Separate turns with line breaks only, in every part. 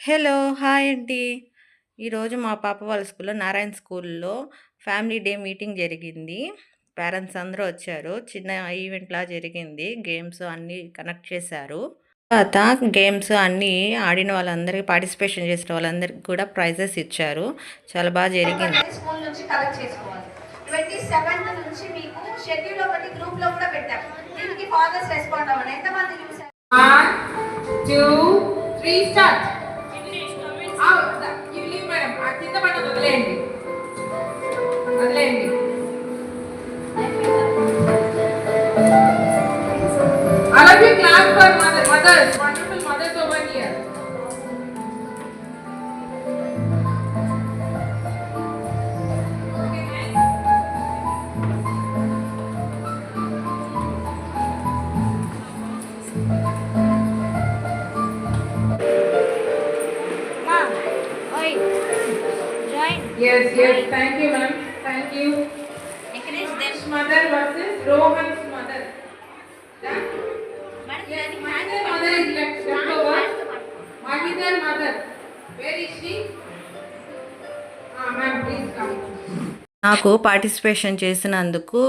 Hello! Hi అండి. ఈరోజు మా పాప వాళ్ళ స్కూల్‌లో నారాయణ స్కూల్‌లో ఫ్యామిలీ డే మీటింగ్ జరిగింది. పేరెంట్స్ అందరూ వచ్చారు. చిన్న ఈవెంట్‌లా జరిగింది. గేమ్స్ అన్నీ కనెక్ట్ చేశారు. తర్వాత గేమ్స్ అన్నీ ఆడిన వాళ్ళందరికీ పార్టిసిపేషన్ చేసిన వాళ్ళందరికి కూడా ప్రైజెస్ ఇచ్చారు. చాలా జరిగింది.
స్కూల్ నుంచి కలెక్ట్ చేసుకోవాలి. 27th నుంచి మీకు షెడ్యూల్ ఒకటి గ్రూప్‌లో కూడా పెట్టాం. దీనికి ఫాదర్స్ రెస్పాండ్ అవ్వండి. ఎంతమంది చూసారు? 1, 2, 3 స్టార్ట్. మేడం ఆ కింద పడ వదిలేయండి. వదిలేయండి. అలాగే class for mothers wonderful mothers over here. Yes, thank you, ma'am. Thank you. Encourage them. Mother versus Rohan's mother. Done? Yes, Mahither mother is left over. Mahither mother. Where is she? Ma'am, please come.
నాకు participation చేసినందుకు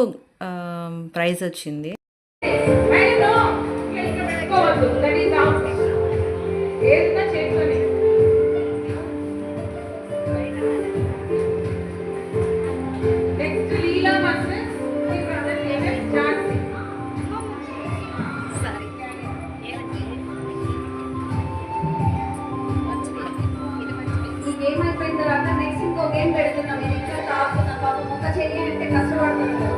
praise వచ్చింది.
Madam, no. ఇక్కడ పెట్టుకోవద్దు. That is out. ఏదైనా చేస్తూనే. Game అయిపోయిన తర్వాత next ఇంకో గేమ్ పెడుతున్నాం. ఇది ఇంకా తాగుతున్నా పాపం ఒక చెయ్యి అంటే కష్టపడుతున్నాం.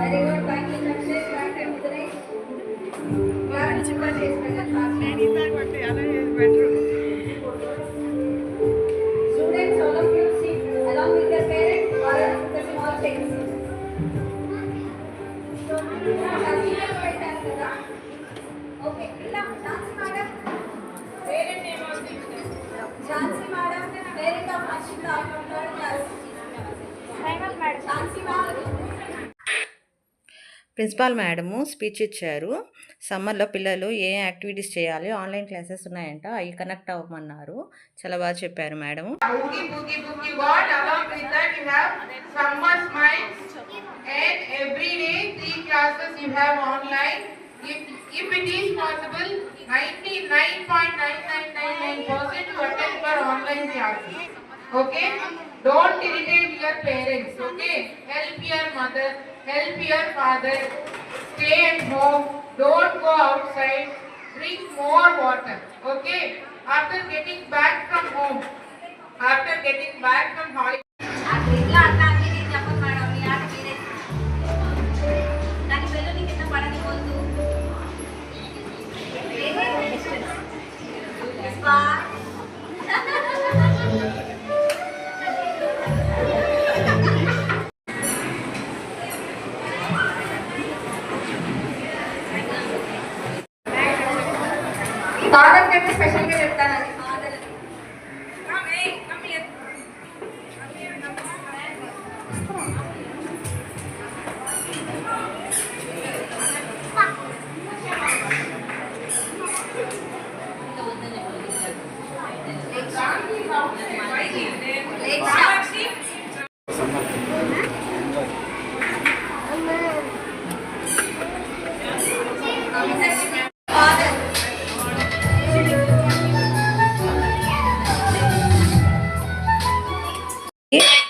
Very good. Thank you success. Thank you ముద్రే. క్లాస్ కూడా చేసినట్టు students all of you sit along with their parents or the small things. So certificate పెట్టారు కదా. ఓకే ఇలా Jhansi madam parent name of the Jhansi madam parent of Ashwitha class time up madam Jhansi madam.
Principal madam speech ఇచ్చారు. సమ్మర్లో పిల్లలు ఏ activities చేయాలి, online classes ఉన్నాయంట, అవి కనెక్ట్ అవ్వమన్నారు. చాలా బాగా చెప్పారు madam.
Every day 3 classes you have online. If it is possible, 99.9999% to attend for online classes. Okay? Don't irritate your parents. Okay? Help your mother, help your father. Stay at home. Don't go outside. Drink more water. Okay? After getting back from home, after getting back from holiday. Father కంటే స్పెషల్గా చెప్తానండి. Father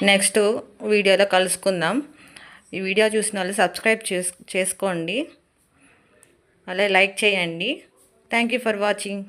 next వీడియోలో కలుసుకుందాం. ఈ video చూసిన వాళ్ళు subscribe చేసుకోండి, అలాగే లైక్ చేయండి. Thank you for watching.